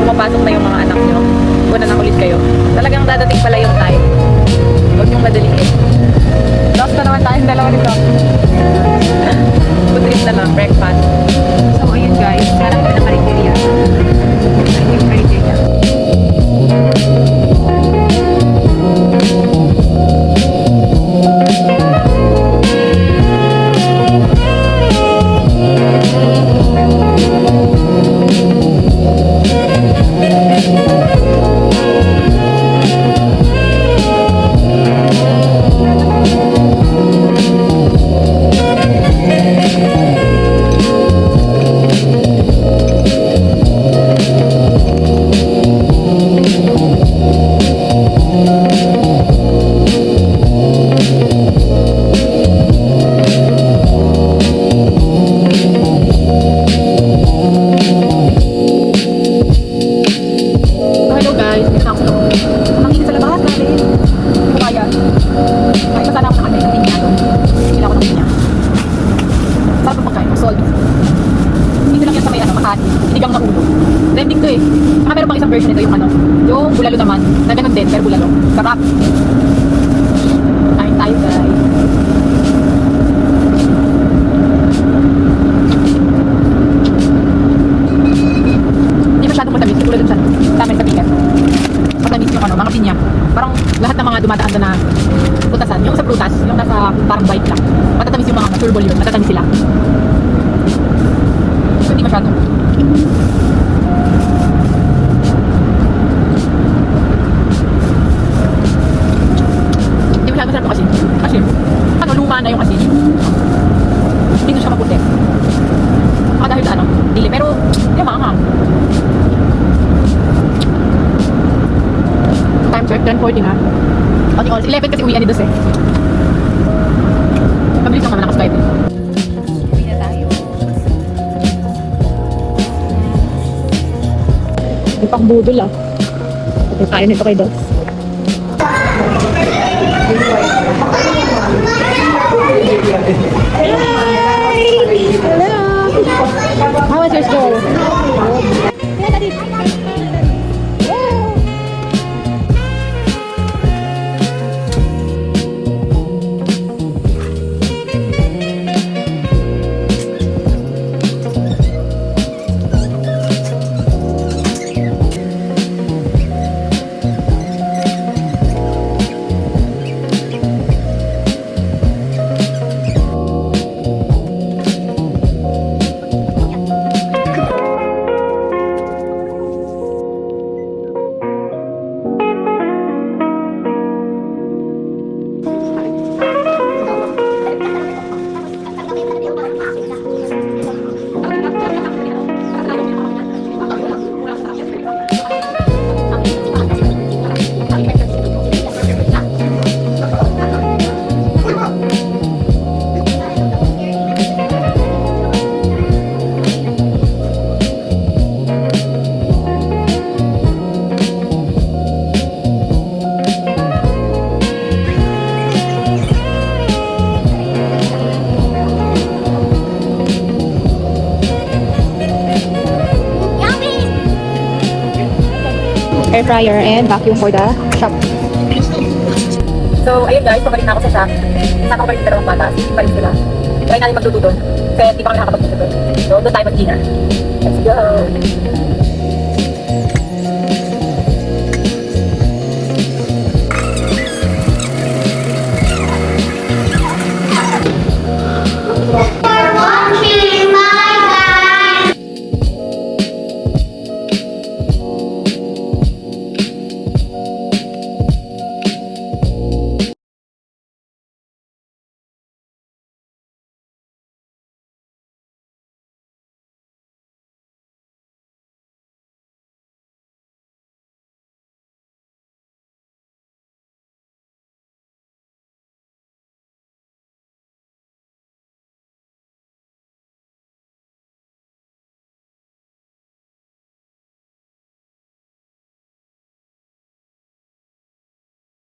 Pumapasok na yung mga anak nyo. Una nang ulit kayo. Talagang dadating pala yung time. Huwag nyong madaliin. Lost na naman tayong dalawa nito. Food trip na lang, breakfast. So, ayun guys. Parang kami ng Cariberia. Yung Cariberia. Sinigang na ulo. Trending to eh. Saka meron pang isang version nito, yung ano, yung bulalo naman, na ganun din, pero bulalo. Sarap. Kain tayo guys. Hindi masyadong matamis, tulad dun sa tamin sa pikat. Matamis yung ano, mga pinya. Parang lahat ng mga dumadaan na prutasan. Yung sa prutas, yung nasa parang white lang. Matatamis yung mga turbol yun, matatamis sila. So, hindi masyadong. Hindi masyadong sarap yung asin. Asin. Ano, luma na yung asin. Hindi na siya maputi. Dahil sa ano, dili. Pero, hindi maanghang. Time check, 10:40 na. Pati oras, 11 kasi uwian ni Dos eh. Mabilis lang naman ako Skype eh. Uwi na tayo. May pakbudol ah. Ito tayo nito kay Dos. Hello! How was your school? air fryer and vacuum for the shop. So, ayun guys, pabalik na ako sa shop. Kasama ko pa rin yung dalawang bata. Hindi pa rin sila. Try natin magluto doon. Kasi hindi pa kami nakakapagluto doon. So, doon tayo mag-dinner. Let's go!